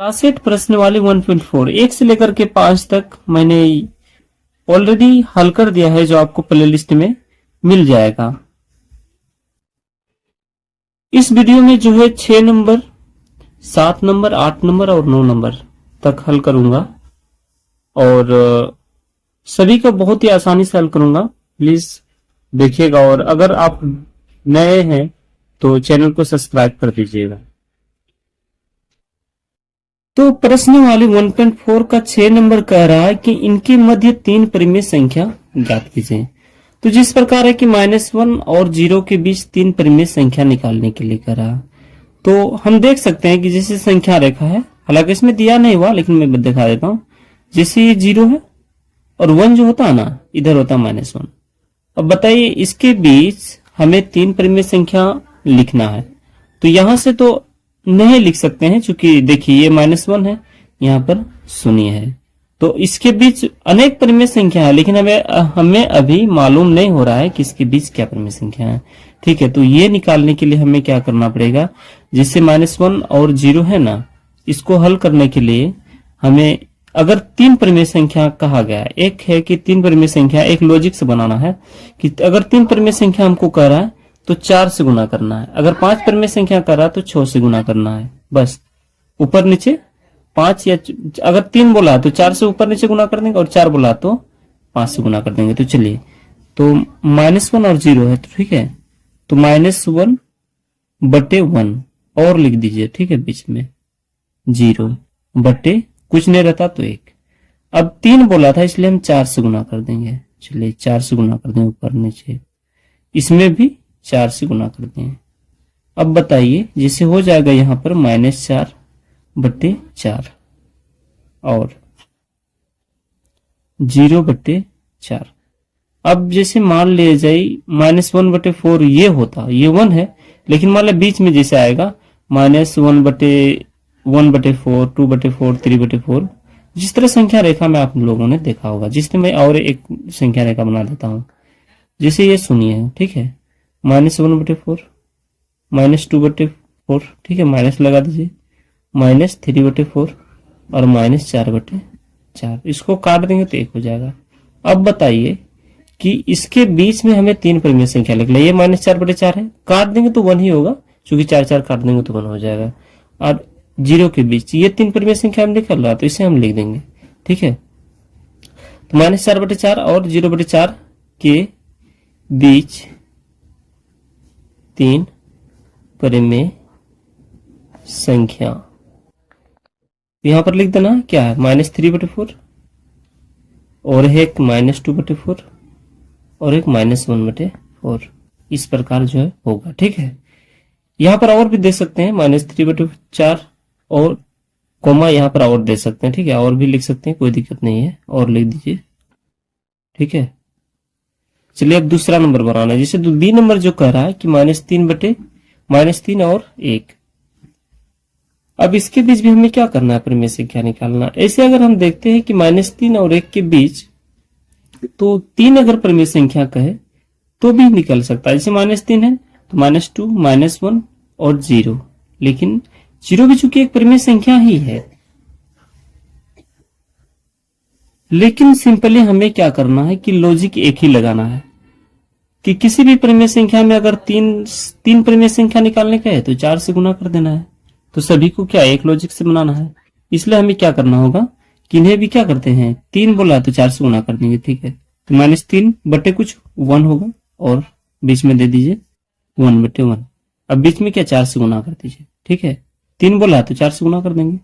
क्लासेट प्रश्न वाली 1.4 1 से लेकर के 5 तक मैंने ऑलरेडी हल कर दिया है, जो आपको प्लेलिस्ट में मिल जाएगा। इस वीडियो में जो है 6 नंबर, 7 नंबर, 8 नंबर और 9 नंबर तक हल करूंगा और सभी का बहुत ही आसानी से हल करूंगा। प्लीज देखिएगा और अगर आप नए हैं तो चैनल को सब्सक्राइब कर दीजिएगा। तो प्रश्न वाली 1.4 का 6 नंबर कह रहा है कि इनके मध्य 3 परिमेय संख्या ज्ञात कीजिए। तो जिस प्रकार है कि -1 और 0 के बीच 3 परिमेय संख्या निकालने के लिए कह रहा है, तो हम देख सकते हैं कि जैसे संख्या रेखा है, हालांकि इसमें दिया नहीं हुआ लेकिन मैं दिखा देता हूं। जैसे ये 0 है और 1 जो होता है ना, इधर होता है -1। अब बताइए इसके बीच हमें 3 परिमेय संख्या लिखना है, तो यहां से तो नहीं लिख सकते हैं, क्योंकि देखिए ये -1 है, यहाँ पर 0 है, तो इसके बीच अनेक परिमेय संख्या है, लेकिन हमें अभी मालूम नहीं हो रहा है कि इसके बीच क्या परिमेय संख्या है। ठीक है, तो ये निकालने के लिए हमें क्या करना पड़ेगा, जिससे -1 और 0 है ना, इसको हल करने के लिए हमें अगर 3 परिमेय संख्या कहा गया है, एक है कि 3 परिमेय संख्या, एक लॉजिक से बनाना है कि अगर 3 परिमेय संख्या हमको कह रहा है तो 4 से गुना करना है, अगर 5 परिमेय संख्या कर रहा है तो 6 से गुना करना है, बस ऊपर नीचे 5 या अगर 3 बोला तो 4 से ऊपर नीचे गुना कर देंगे और 4 बोला तो 5 से गुना कर देंगे। तो चलिए, तो -1 और 0 है, तो ठीक है, तो -1/1 और लिख दीजिए, ठीक है, बीच में 0 बटे कुछ नहीं रहता तो 1। अब 3 बोला था इसलिए हम 4 से गुना कर देंगे, चलिए 4 से गुना कर देंगे ऊपर नीचे, इसमें भी 4 से गुना कर दें। अब बताइए, जैसे हो जाएगा यहां पर -4/4 और 0/4। अब जैसे मान ले जाए -1/4 ये होता, ये 1 है, लेकिन मान लो बीच में जैसे आएगा -1/1/4, 2/4, 3/4, जिस तरह संख्या रेखा में आप लोगों ने देखा होगा, जिससे मैं और एक संख्या रेखा बना देता हूं। जैसे ये सुनिए, ठीक है, -1/4, -2/4, ठीक है, माइनस लगा दीजिए, -3/4 और -4/4, इसको काट देंगे तो 1 हो जाएगा। अब बताइए कि इसके बीच में हमें 3 परिमेय संख्या लिखना है, ये -4/4 है, काट देंगे तो 1 ही होगा, क्योंकि 4 काट देंगे तो 1 हो जाएगा। और 0 के बीच ये 3 परिमेय संख्या हम निकल रहा, तो इसे हम लिख देंगे, ठीक है। तो -4/4 और 0/4 के बीच 3 परिमेय संख्या, यहां पर लिख देना क्या है, -3/4 और एक -2/4 और एक -1/4, इस प्रकार जो है होगा, ठीक है। यहां पर और भी दे सकते हैं, -3/4 और कोमा यहां पर और दे सकते हैं, ठीक है, और भी लिख सकते हैं, कोई दिक्कत नहीं है, और लिख दीजिए, ठीक है। चलिए अब दूसरा नंबर बनाना है, जैसे बी नंबर जो कह रहा है कि -3 और 1। अब इसके बीच भी हमें क्या करना है, परिमेय संख्या निकालना। ऐसे अगर हम देखते हैं कि -3 और 1 के बीच तो 3 अगर परिमेय संख्या कहे तो भी निकल सकता है। जैसे -3 है तो -2, -1 और 0, लेकिन 0 भी चूंकि एक परिमेय संख्या ही है, लेकिन सिंपली हमें क्या करना है कि लॉजिक एक ही लगाना है कि किसी भी परिमेय संख्या में अगर तीन परिमेय संख्या निकालने का है तो 4 से गुना कर देना है। तो सभी को क्या एक लॉजिक से बनाना है, इसलिए हमें क्या करना होगा कि इन्हें भी क्या करते हैं, 3 बोला तो 4 से गुना कर देंगे, ठीक है। तो -3 बटे कुछ 1 होगा और बीच में दे दीजिए 1/1। अब बीच में क्या 4 से गुना कर दीजिए, ठीक है, 3 बोला तो 4 से गुना कर देंगे।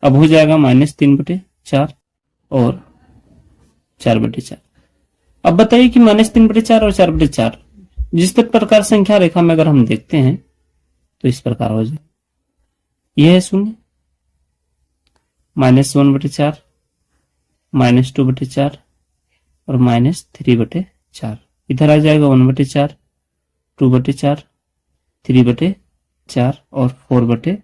अब हो जाएगा -3/4 और 4/4। अब बताइए कि -3/4 और 4/4 जिस प्रकार संख्या रेखा में अगर हम देखते हैं तो इस प्रकार हो जाए, यह है 0, -1/4, -2/4 और -3/4, इधर आ जाएगा 1/4, 2/4, 3/4 और 4/4।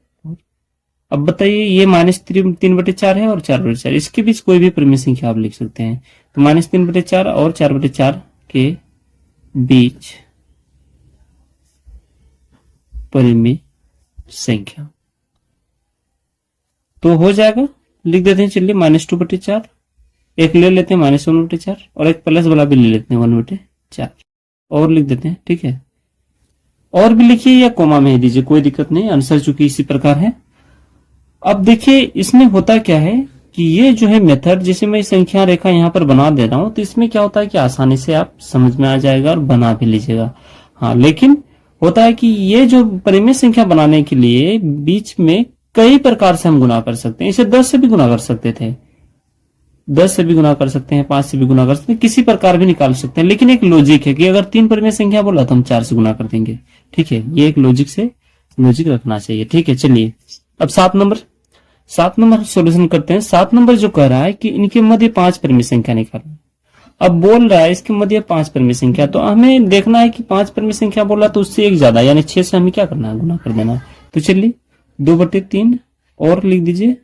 अब बताइए ये -3/4 है और 4/4, इसके बीच कोई भी परिमेय संख्या आप लिख सकते हैं। तो -3/4 और 4/4 के बीच परिमेय संख्या, तो हो जाएगा, लिख देते हैं चलिए -2/4, एक ले लेते हैं -1/4 और एक प्लस वाला भी ले लेते हैं 1/4 और लिख देते हैं। ठीक है, और भी लिखिए या कोमा में ही दीजिए, कोई दिक्कत नहीं, आंसर चूंकि इसी प्रकार है। अब देखिए इसमें होता क्या है कि ये जो है मेथड, जैसे मैं संख्या रेखा यहाँ पर बना दे रहा हूं, तो इसमें क्या होता है कि आसानी से आप समझ में आ जाएगा और बना भी लीजिएगा। हाँ, लेकिन होता है कि ये जो परिमेय संख्या बनाने के लिए बीच में कई प्रकार से हम गुना कर सकते हैं। इसे 10 से भी गुना कर सकते थे, 10 से भी गुना कर सकते हैं, 5 से भी गुना कर सकते हैं, किसी प्रकार भी निकाल सकते हैं। लेकिन एक लॉजिक है कि अगर 3 परिमेय संख्या बोला तो हम 4 से गुना कर देंगे। ठीक है, ये एक लॉजिक रखना चाहिए। ठीक है, चलिए अब 7 नंबर सॉल्यूशन करते हैं। 7 नंबर जो कह रहा है कि इनके मध्य 5 परिमेय संख्या निकालना। अब बोल रहा है इसके मध्य 5 परिमेय संख्या, तो हमें देखना है कि 5 परिमेय संख्या बोला तो उससे एक ज्यादा यानी 6 से हमें क्या करना है, गुना कर देना है। तो चलिए 2/3 और लिख दीजिए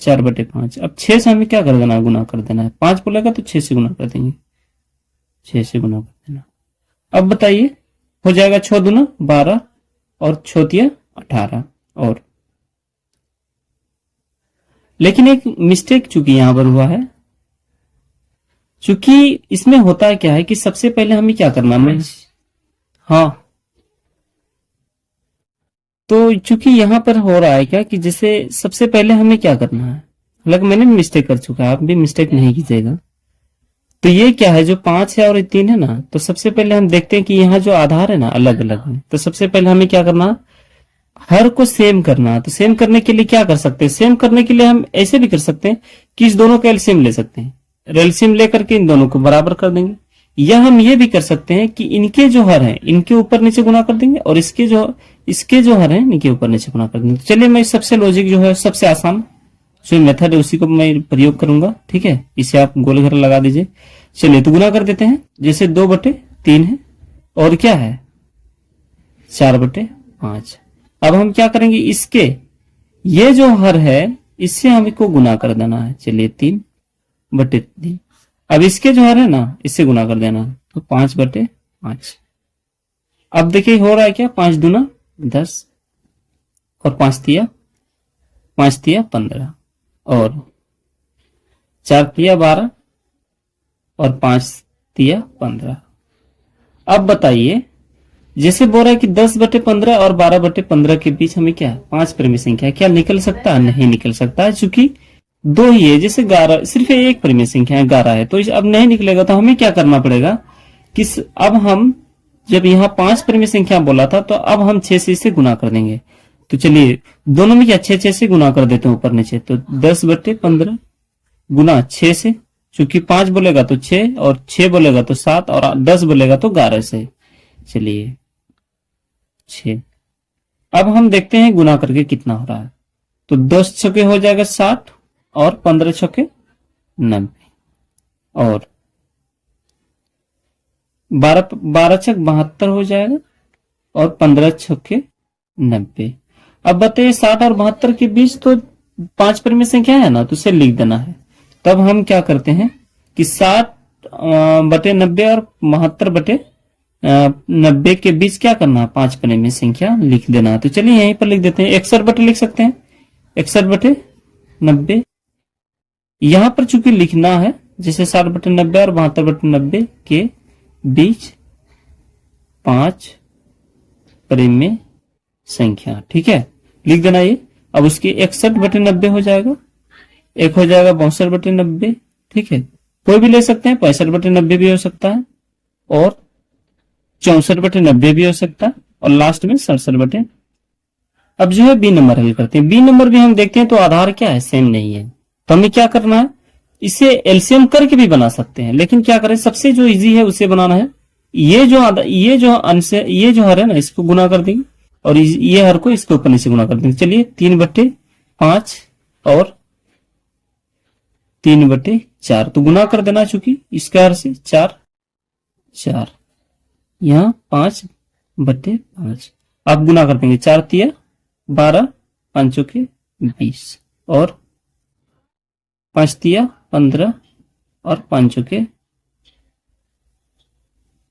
4/5। अब 6 से हमें क्या कर देना है, गुना कर देना है। 5 बोलेगा तो 6 से गुना कर देंगे, 6 से गुना कर देना। अब बताइए, हो जाएगा 6 दूना 12 और 6 तिया 18। और लेकिन एक मिस्टेक चूंकि यहां पर हुआ है, चूंकि इसमें होता है क्या है कि सबसे पहले हमें क्या करना है, हाँ, तो चूंकि यहां पर हो रहा है क्या कि जैसे सबसे पहले हमें क्या करना है, हालांकि मैंने भी मिस्टेक कर चुका है, आप भी मिस्टेक नहीं कीजिएगा। तो ये क्या है, जो 5 है और 3 है ना, तो सबसे पहले हम देखते हैं कि यहाँ जो आधार है ना अलग अलग है। तो सबसे पहले हमें क्या करना है, हर को सेम करना है। तो सेम करने के लिए क्या कर सकते हैं, सेम करने के लिए हम ऐसे भी कर सकते हैं कि इस दोनों का एलसीएम ले सकते हैं, एलसीएम लेकर के इन दोनों को बराबर कर देंगे। या हम ये भी कर सकते हैं कि इनके जो हर हैं इनके ऊपर नीचे गुना कर देंगे और इसके जो हर हैं इनके ऊपर नीचे गुना कर देंगे। तो चलिए मैं सबसे लॉजिक जो है, सबसे आसान जो मेथड है उसी को मैं प्रयोग करूंगा। ठीक है, इसे आप गोल घर लगा दीजिए। चलिए तो गुना कर देते हैं। जैसे 2/3 है और क्या है 4/5। अब हम क्या करेंगे, इसके ये जो हर है इससे हमको गुना कर देना है। चलिए 3/3। अब इसके जो हर है ना इससे गुना कर देना है, तो 5/5। अब देखिए हो रहा है क्या, 5 दूना 10 और 5 तिया 15 और 4 तिया 12 और 5 तिया 15। अब बताइए, जैसे बोल रहा है कि 10/15 और 12/15 के बीच हमें क्या 5 परिमेय संख्या क्या निकल सकता है, नहीं निकल सकता है, चूंकि 2 ही है। जैसे 11 सिर्फ एक परिमेय संख्या है 11 है, तो अब नहीं निकलेगा। तो हमें क्या करना पड़ेगा कि अब हम जब यहाँ 5 परिमेय संख्या बोला था तो अब हम 6 से इसे गुना कर देंगे। तो चलिए दोनों में क्या 6 से गुना कर देते हैं ऊपर नीचे। तो 10/15 गुना 6 से, चूंकि 5 बोलेगा तो 6 और 6 बोलेगा तो 7 और 10 बोलेगा तो 11 से। चलिए 6। अब हम देखते हैं गुना करके कितना हो रहा है। तो 10 छके हो जाएगा 60 और 15 छके 90 और 12 छक 72 हो जाएगा और 15 छके 90। अब बताइए 60 और 72 के बीच तो 5 परिमेय संख्या है ना, तो उसे लिख देना है। तब हम क्या करते हैं कि 60/90 और 72/90 के बीच क्या करना है, 5 परिमेय संख्या लिख देना है। तो चलिए यहीं पर लिख देते हैं 61 लिख सकते हैं, 61/90। यहां पर चूंकि लिखना है जैसे 60/90 और 72/90 के बीच 5 परिमेय संख्या। ठीक है, लिख देना ये। अब उसकी 61/90 हो जाएगा, एक हो जाएगा 62/90। ठीक है, कोई भी ले सकते हैं, 65/90 भी हो सकता है और 64/90 भी हो सकता है और लास्ट में 67। अब जो है बी नंबर हल करते हैं। बी नंबर भी हम देखते हैं तो आधार क्या है, सेम नहीं है। तो हमें क्या करना है, इसे एलसीएम करके भी बना सकते हैं, लेकिन क्या करें सबसे जो इजी है उसे बनाना है। ये जो हर है ना इसको गुना कर देंगे और ये हर को इसके ऊपर नीचे गुना कर देंगे। चलिए 3/5 और 3/4 तो गुना कर देना, चूंकि इसके हर से 4 यहाँ 5/5। अब गुना कर देंगे 4 तिया 12 5 के 20 और 5 तिया 15 और 5 के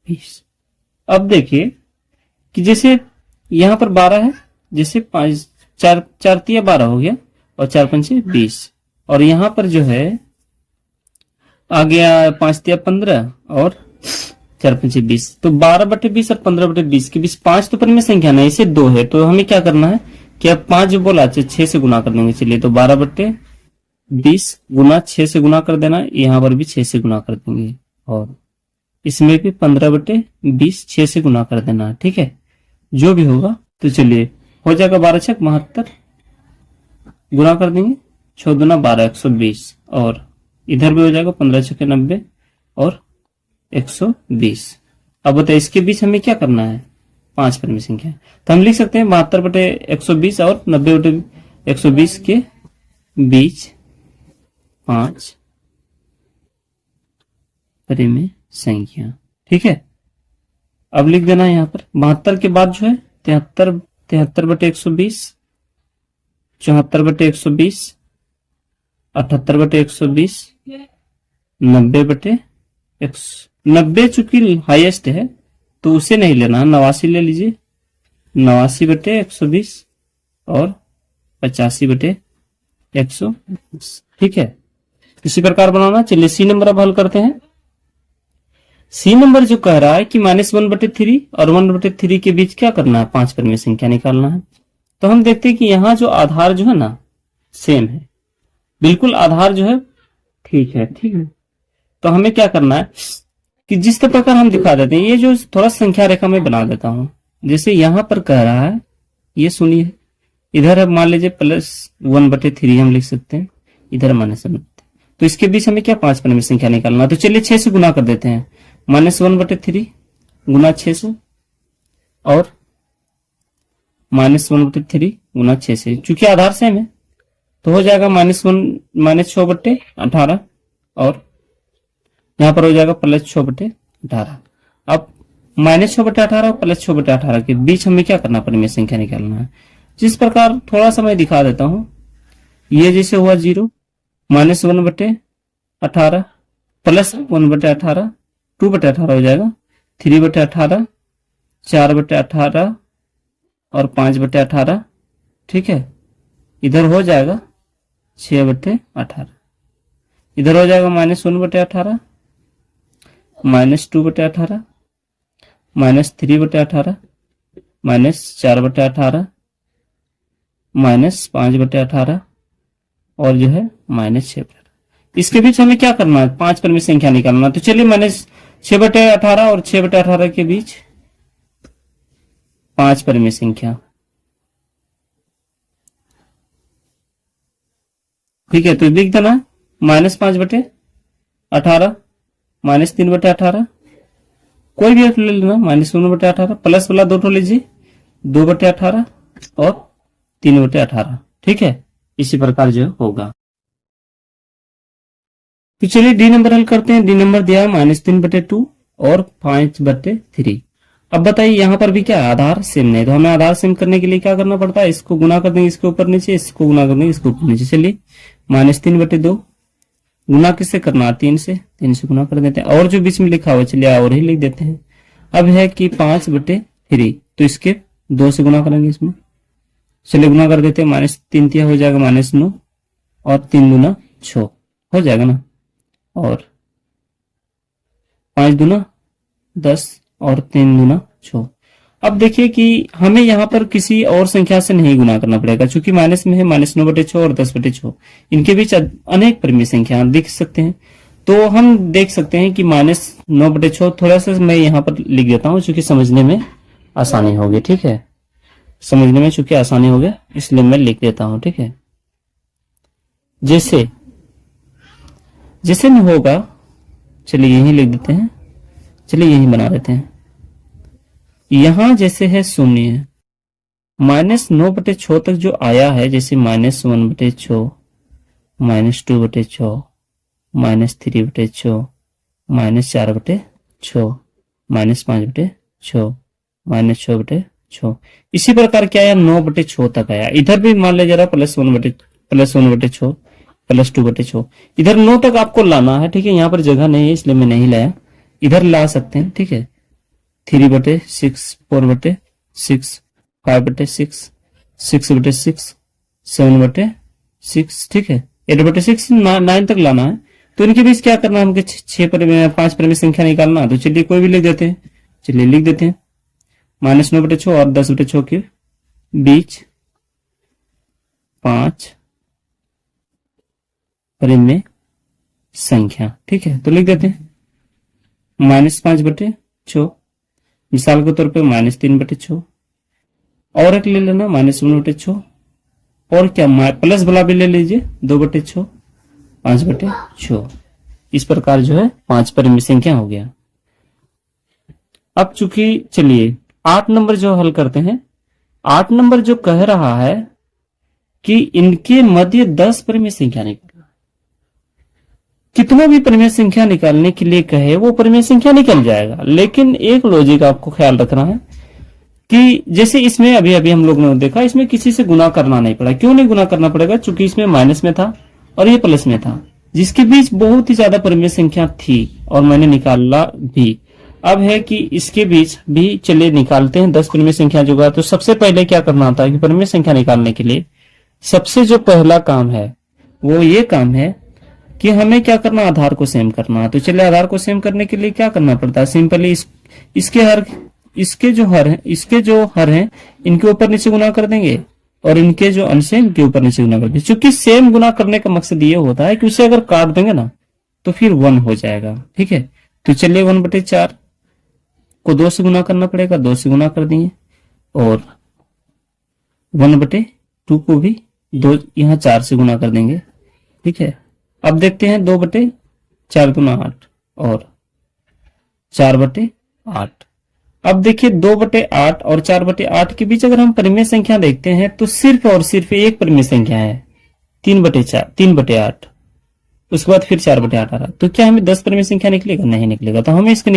20। अब देखिए कि जैसे यहां पर 12 है, जैसे 4 तिया 12 हो गया और 4 पंचे 20, और यहाँ पर जो है आ गया 5 तिया 15 और 4 पंचे 20, तो 12/20 और 15/20 के बीच 5 तो परिमेय संख्या नहीं, इसे 2 है, तो हमें क्या करना है कि अब 5 जो बोला 6 से गुना कर देंगे। चलिए, तो 12/20 गुना 6 से गुना कर देना, यहाँ पर भी 6 से गुना कर देंगे, और इसमें भी 15/20 6 से गुना कर देना। ठीक है, जो भी होगा, तो चलिए हो जाएगा 12 छक 72, गुना कर देंगे 6 दूना 12 120, और इधर भी हो जाएगा 15 छके 90 और 120। अब बताइए इसके बीच हमें क्या करना है, 5 परिमेय संख्या, तो हम लिख सकते हैं 72/120 और 90/120 के बीच 5 परिमेय संख्या। ठीक है, अब लिख देना है यहाँ पर 72 के बाद जो है 73/120, 74/120, 78/120, 90 चूंकि हाईएस्ट है तो उसे नहीं लेना, 89 ले लीजिए, 89/120 और 85/120। ठीक है, इसी प्रकार बनाना। चलिए सी नंबर अब हल करते हैं। सी नंबर जो कह रहा है कि -1/3 और 1/3 के बीच क्या करना है, 5 परिमेय संख्या निकालना है। तो हम देखते हैं कि यहाँ जो आधार जो है ना सेम है, बिल्कुल आधार जो है ठीक है। ठीक है, तो हमें क्या करना है कि जिस प्रकार हम दिखा देते हैं, ये जो थोड़ा संख्या रेखा में बना देता हूं, जैसे यहां पर कह रहा है, ये सुनिए, इधर है मान लीजिए +1/3 हम लिख सकते हैं, इधर -1, तो इसके बीच हमें क्या 5 परिमेय संख्या निकालना। तो चलिए 6 से गुना कर देते हैं, -1/3 गुना 6 से और -1/3 गुना 6 से, चूंकि आधार सेम है तो हो जाएगा -6/18 और यहाँ पर हो जाएगा +6/18। अब -6/18 और +6/18 के बीच हमें क्या करना, परिमेय संख्या निकालना है। जिस प्रकार थोड़ा सा मैं दिखा देता हूं, ये जैसे हुआ 0, -1/18 +1/18 2/18 हो जाएगा, 3/18 4/18 और 5/18। ठीक है, इधर हो जाएगा 6/18, इधर हो जाएगा -1/18 -2/18 -3/18 -4/18 -5/18 और जो है -6/18। इसके बीच हमें क्या करना है, 5 परिमेय संख्या निकालना। तो चलिए -6/18 और 6/18 के बीच 5 परिमेय संख्या। ठीक है, तो लिख देना -5/18 -3/18, कोई भी एक ले लेना, -1/18, प्लस वाला 2 लीजिए, 2/18 और 3/18। ठीक है, इसी प्रकार जो होगा। तो चलिए डी नंबर हल करते हैं। डी नंबर दिया है -3/2 और 5/3। अब बताइए यहाँ पर भी क्या है, आधार सेम नहीं, तो हमें आधार सेम करने के लिए क्या करना पड़ता है, इसको गुना कर देंगे इसके ऊपर नीचे, इसको गुना कर देंगे इसके ऊपर नीचे। चलिए -3/2 गुना किससे करना, 3 से गुना कर देते हैं, और जो बीच में लिखा हुआ चलिए और ही लिख देते हैं। अब है कि 5/3, तो इसके 2 से गुना करेंगे इसमें, चलिए गुना कर देते हैं, -3 तिया हो जाएगा -9 और 3 दूना 6 हो जाएगा ना, और 5 दूना 10 और 3 दूना 6। अब देखिए कि हमें यहाँ पर किसी और संख्या से नहीं गुना करना पड़ेगा, क्योंकि माइनस में है -9/6 और 10/6, इनके बीच अनेक परिमेय संख्या देख सकते हैं। तो हम देख सकते हैं कि -9/6 थोड़ा सा मैं यहाँ पर लिख देता हूँ, क्योंकि समझने में आसानी होगी। ठीक है, समझने में चूंकि आसानी हो गया इसलिए मैं लिख देता हूँ। ठीक है, जैसे जैसे में होगा, चलिए यही लिख देते हैं, चलिए यही बना देते हैं। यहां जैसे है 0, -9/6 तक जो आया है, जैसे -1/6 -2/6 -3/6 -4/6 -5/6 -6/6, इसी प्रकार क्या आया, 9/6 तक आया। इधर भी मान लीजिए जरा +1/6 +2/6, इधर 9 तक आपको लाना है। ठीक है, यहाँ पर जगह नहीं है इसलिए मैं नहीं लाया, इधर ला सकते हैं। ठीक है, 3/6 4/6 5/6 6/6 7/6 6, ठीक है। 8/6 9 तक लाना है, तो इनके बीच क्या करना है, हमको 5 परिमेय संख्या निकालना है। तो चलिए कोई भी लिख देते हैं, चलिए लिख देते हैं -9/6 और 10/6 के बीच 5 परिमेय संख्या, ठीक है। तो लिख देते हैं -5/6, मिसाल के तौर पे -3/6, और एक ले लेना -1/6, और क्या प्लस वाला भी ले लीजिए 2/6, 5/6। इस प्रकार जो है 5 परिमेय संख्या हो गया। अब चूंकि चलिए 8 नंबर जो हल करते हैं, 8 नंबर जो कह रहा है कि इनके मध्य 10 परिमेय संख्या निकालना। कितना भी परिमेय संख्या निकालने के लिए कहे वो परिमेय संख्या निकल जाएगा, लेकिन एक लॉजिक आपको ख्याल रखना है कि जैसे इसमें अभी अभी हम लोग ने देखा, इसमें किसी से गुना करना नहीं पड़ा। क्यों नहीं गुना करना पड़ेगा? चूंकि इसमें माइनस में था और ये प्लस में था, जिसके बीच बहुत ही ज्यादा परिमेय संख्या थी और मैंने निकाला भी। अब है कि इसके बीच भी चलिए निकालते हैं 10 परिमेय संख्या जो। तो सबसे पहले क्या करना होता है कि परिमेय संख्या निकालने के लिए सबसे जो पहला काम है वो ये काम है कि हमें क्या करना, आधार को सेम करना है। तो चलिए आधार को सेम करने के लिए क्या करना पड़ता है, सिंपली इसके जो हर हैं इनके ऊपर नीचे गुना कर देंगे, और इनके जो अंश हैं इनके ऊपर नीचे गुना कर देंगे। चूंकि सेम गुना करने का मकसद ये होता है कि उसे अगर काट देंगे ना तो फिर 1 हो जाएगा, ठीक है। तो चलिए 1/4 को 2 से गुना करना पड़ेगा, 2 से गुना कर दिए, और 1/2 को भी 2 यहाँ 4 से गुना कर देंगे, ठीक है। अब देखते हैं 2/4 × 8 और 4/8। अब देखिए 2/8 और 4/8 के बीच अगर हम परिमेय संख्या देखते हैं तो सिर्फ और सिर्फ एक परिमेय संख्या है, 3/8। उसके बाद फिर 4/8 आ रहा। तो क्या हमें 10 परिमेय संख्या निकलेगा? नहीं निकलेगा। तो हमें इसको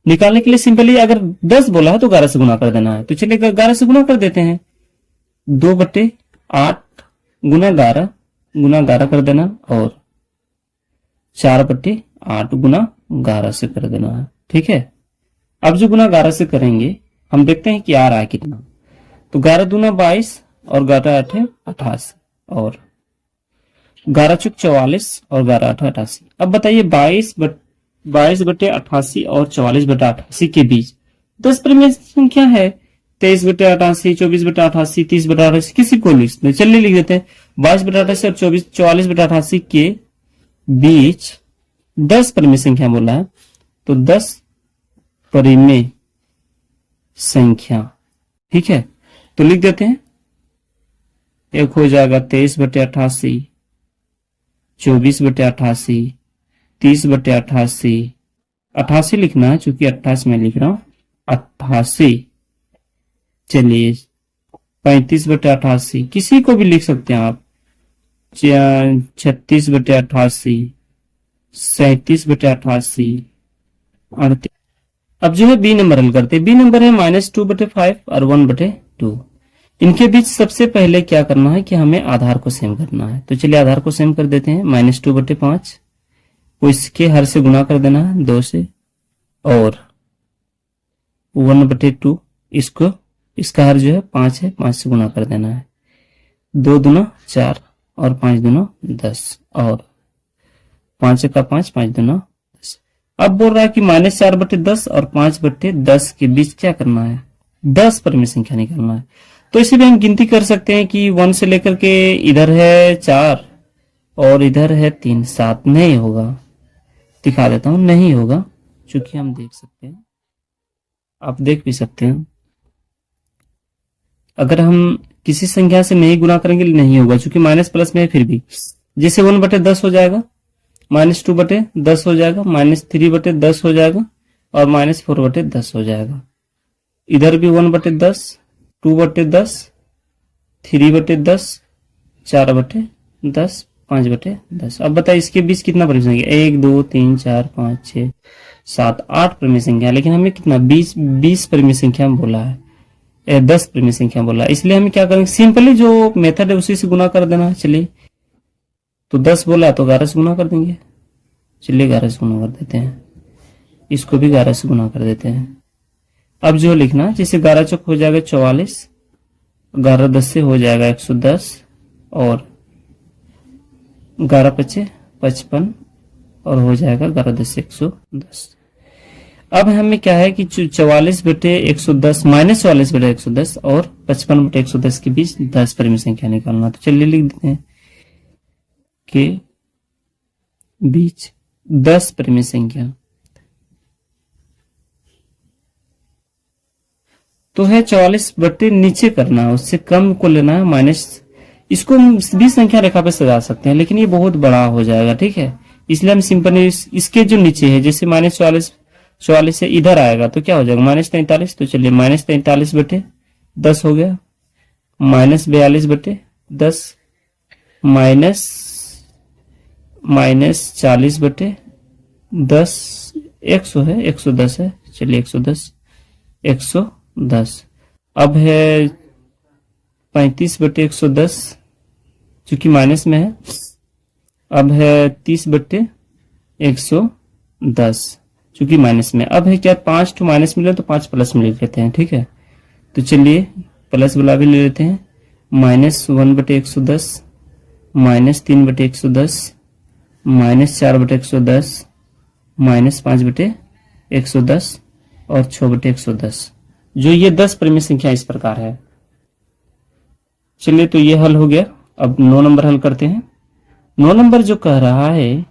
निकालने के लिए सिंपली अगर 10 बोला है तो 11 से गुना कर देना है। तो चलिए 11 से गुना कर देते हैं, 2/8 गुना 11 कर देना, और 4/8 गुना 11 से कर देना है, ठीक है। अब जो गुना 11 से करेंगे हम देखते हैं कि आ रहा है कितना। तो 11 दूना 22 और 11 8 88, और 11 चुक 44 और 11 8 88। अब बताइए 22/88 और 44/88 के बीच 10 परिमेय संख्या है। 23/88, 24/88, 30/88, किसी को लिख देते, चलिए लिख देते हैं 22/88 और 44/88 के बीच 10 परिमेय संख्या बोला है। तो 10 परिमेय संख्या, ठीक है। तो लिख देते हैं, एक हो जाएगा 23/88, 24/88, 30/88, 88 लिखना है चूंकि 28 में लिख रहा हूं, 88। चलिए 35/88, किसी को भी लिख सकते हैं आप, 36/88, 37/88, 38। अब जो है बी नंबर हल करते हैं। बी नंबर है -2/5 और 1/2। इनके बीच सबसे पहले क्या करना है कि हमें आधार को सेम करना है। तो चलिए आधार को सेम कर देते हैं। -2/5 को इसके हर से गुना कर देना है 2 से, और 1/2 इसका हर जो है 5 है, 5 से गुना कर देना है। 2 दूना 4 और 5 दूना 10, और 5 का 5, 5 दूना 10। अब बोल रहा है कि -4/10 और 5/10 के बीच क्या करना है, 10 परिमेय संख्या निकालना है। तो इसे भी हम गिनती कर सकते हैं कि 1 से लेकर के इधर है 4 और इधर है 3, 7 नहीं होगा। दिखा देता हूं, नहीं होगा, चूंकि हम देख सकते हैं, आप देख भी सकते हैं। अगर हम किसी संख्या से नहीं गुना करेंगे नहीं होगा, चूंकि माइनस प्लस में है। फिर भी जैसे 1/10 हो जाएगा, -2/10 हो जाएगा, -3/10 हो जाएगा, और -4/10 हो जाएगा। इधर भी 1/10, 2/10, 3/10, 4/10, 5/10। अब बताइए इसके बीच कितना परिमेय संख्या, 1 2 3 4 5 6 7 8 परिमेय संख्या, लेकिन हमें कितना 20 परिमेय संख्या बोला है, 10 परिमेय संख्या बोला है। इसलिए हमें क्या करेंगे, सिंपली जो मेथड है उसी से गुना कर देना है। चलिए तो 10 बोला तो 11 से गुना कर देंगे। चलिए 11 से गुना कर देते हैं, इसको भी 11 से गुना कर देते हैं। अब जो लिखना, जैसे 11 चौक हो जाएगा 44, 11 10 से हो जाएगा 110, और 11 पचे 55 और हो जाएगा 11 10 110। अब हमें क्या है कि 44/110 माइनस 44/110 और 55/110 के बीच 10 परिमेय संख्या निकालना। तो चलिए लिख देते हैं के बीच 10 परिमेय संख्या। तो है 44 बटे नीचे करना है, उससे कम को लेना है माइनस। इसको हम 20 संख्या रेखा पे सजा सकते हैं, लेकिन ये बहुत बड़ा हो जाएगा, ठीक है। इसलिए हम सिंपल इसके जो नीचे है, जैसे माइनस 44 से इधर आएगा तो क्या हो जाएगा माइनस 43। तो चलिए माइनस 43 बटे 10 हो गया, माइनस 42 बटे 10 माइनस 40 बटे 10 100 है, 110 है, चलिए 110। अब है 35 बटे 110 चूंकि माइनस में है। अब है 30 बटे 110 चूंकि माइनस में। अब है क्या 5 तो माइनस मिले तो 5 प्लस में लिख लेते हैं, ठीक है। तो चलिए प्लस वाला भी ले लेते हैं, माइनस 1 बटे 110 माइनस 3 बटे 110 माइनस 4 बटे 110 माइनस 5 बटे 110 और 6 बटे 110। जो ये 10 परिमेय संख्या इस प्रकार है। चलिए तो ये हल हो गया। अब 9 नंबर हल करते हैं। 9 नंबर जो कह रहा है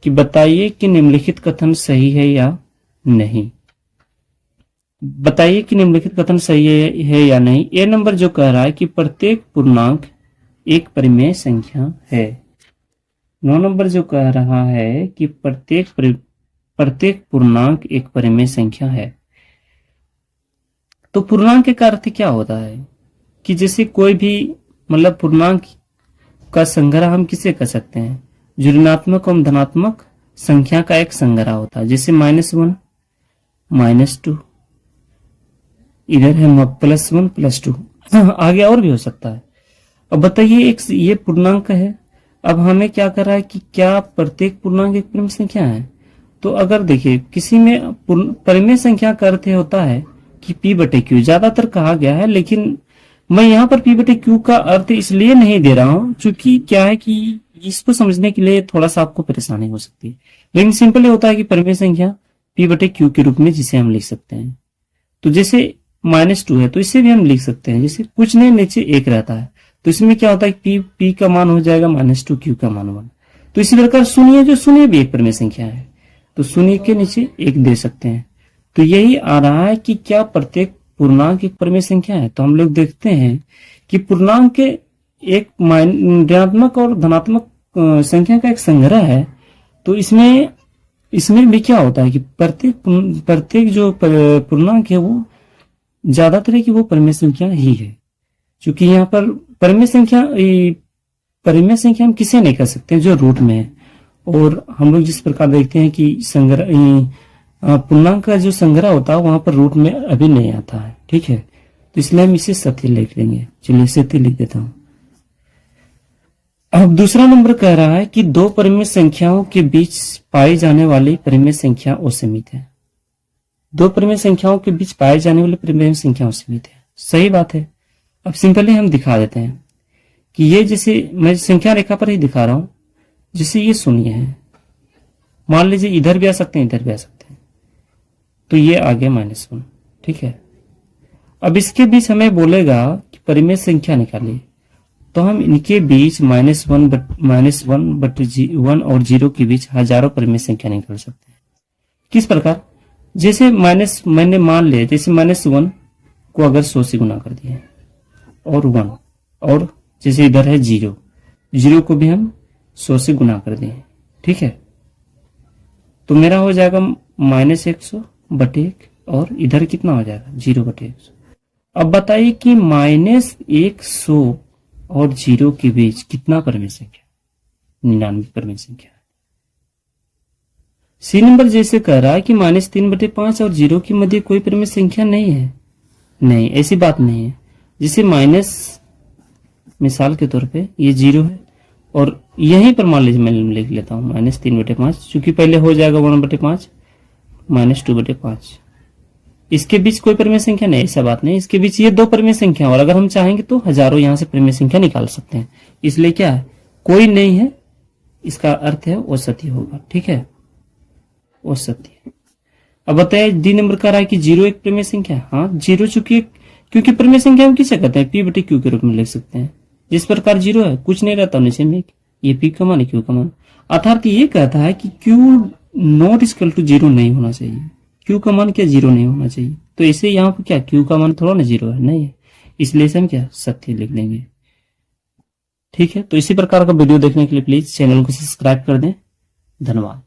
कि बताइए कि निम्नलिखित कथन सही है या नहीं। बताइए कि निम्नलिखित कथन सही है या नहीं। ए नंबर जो कह रहा है कि प्रत्येक पूर्णांक एक परिमेय संख्या है। 9 नंबर जो कह रहा है कि प्रत्येक पूर्णांक एक परिमेय संख्या है। तो पूर्णांक का अर्थ क्या होता है कि जैसे कोई भी मतलब पूर्णांक का संग्रह हम किसे कह सकते हैं, जो ऋणात्मक और धनात्मक संख्या का एक संग्रह होता है। जैसे -1 -2, इधर है +1 +2, आगे और भी हो सकता है। अब बताइए एक ये पूर्णांक है। अब हमें क्या कर रहा है कि क्या प्रत्येक पूर्णांक एक परिमेय संख्या है। तो अगर देखिए किसी में परिमेय संख्या का अर्थ होता है कि P/Q ज्यादातर कहा गया है, लेकिन मैं यहाँ पर P/Q का अर्थ इसलिए नहीं दे रहा हूं क्योंकि क्या है कि इसको समझने के लिए थोड़ा सा आपको परेशानी हो सकती है। लेकिन सिंपल होता है कि परिमेय संख्या P/Q के रूप में जिसे हम लिख सकते हैं। तो जैसे -2 है तो इसे भी हम लिख सकते हैं, जैसे कुछ नहीं नीचे 1 रहता है तो इसमें क्या होता है P का मान हो जाएगा -2, Q का मान 1। तो इसी प्रकार शून्य भी एक परिमेय संख्या है, तो शून्य के नीचे 1 दे सकते हैं। तो यही आ रहा है कि क्या प्रत्येक पूर्णांक एक परिमेय संख्या है। तो हम लोग देखते हैं कि पूर्णांक के एक ऋणात्मक और धनात्मक संख्या का एक संग्रह है। तो इसमें भी क्या होता है कि प्रत्येक जो पूर्णांक है वो ज्यादातर है कि वो परिमेय संख्या ही है। क्योंकि यहाँ पर परिमेय संख्या हम किसे नहीं कर सकते जो रूट में है। और हम लोग जिस प्रकार देखते हैं कि पूर्णांक का जो संग्रह होता है वहां पर रूट में अभी नहीं आता है, ठीक है। तो इसलिए हम इसे सत्य लिख लेंगे। चलिए सत्य लिख देता हूं। अब दूसरा नंबर कह रहा है कि दो परिमेय संख्याओं के बीच पाई जाने वाली परिमेय संख्या असीमित है। दो परिमेय संख्याओं के बीच पाई जाने वाली परिमेय संख्या असीमित है, सही बात है। अब सिंपली हम दिखा देते हैं कि ये जैसे मैं संख्या रेखा पर ही दिखा रहा हूं, जैसे ये शून्य है, मान लीजिए इधर भी आ सकते हैं इधर भी आ सकते हैं, तो ये आ गया -1, ठीक है। अब इसके बीच हमें बोलेगा कि परिमेय संख्या निकालिए, तो हम इनके बीच -1 और 0 के बीच हजारों परिमेय संख्या निकाल सकते हैं। किस प्रकार, जैसे मैंने मान लिया जैसे -1 को अगर 100 से गुना कर दिया और 1, और जैसे इधर है 0 को भी हम 100 से गुना कर दिए, ठीक है। तो मेरा हो जाएगा -100/1 और इधर कितना हो जाएगा 0/100। अब बताइए कि -100 और 0 के बीच कितना परिमेय संख्या, 99 परिमेय संख्या। सी नंबर जैसे कह रहा है कि -3/5 और 0 के मध्य कोई परिमेय संख्या नहीं है। नहीं, ऐसी बात नहीं है। जैसे मिसाल के तौर पे ये 0 है और यहीं पर मान लीजिए मैं लिख लेता हूं -3/5, क्योंकि पहले हो जाएगा 1/5 -2/5। इसके बीच कोई परिमेय संख्या नहीं, ऐसा बात नहीं। इसके बीच ये दो परिमेय संख्या, और अगर हम चाहेंगे तो हजारों यहां से परिमेय संख्या निकाल सकते हैं। इसलिए क्या है, कोई नहीं है इसका अर्थ है वो सत्य होगा। ठीक है, वो सत्य। अब बताए डी नंबर कह रहा है कि 0 एक परिमेय संख्या। हाँ, 0 चूंकि क्योंकि परिमेय संख्या हम किसे कहते हैं, पी बटे क्यू के रूप में लिख सकते हैं। जिस प्रकार 0 है, कुछ नहीं रहता नीचे में, ये पी का मान है, क्यू का मान। अर्थात ये कहता है कि क्यू नॉट इक्वल टू 0 नहीं होना चाहिए। क्यू का मान क्या 0 नहीं होना चाहिए। तो इसे यहाँ पर क्या क्यू का मान थोड़ा ना 0 है, नहीं है, इसलिए इसे हम क्या सत्य लिख देंगे। ठीक है, तो इसी प्रकार का वीडियो देखने के लिए प्लीज चैनल को सब्सक्राइब कर दें। धन्यवाद।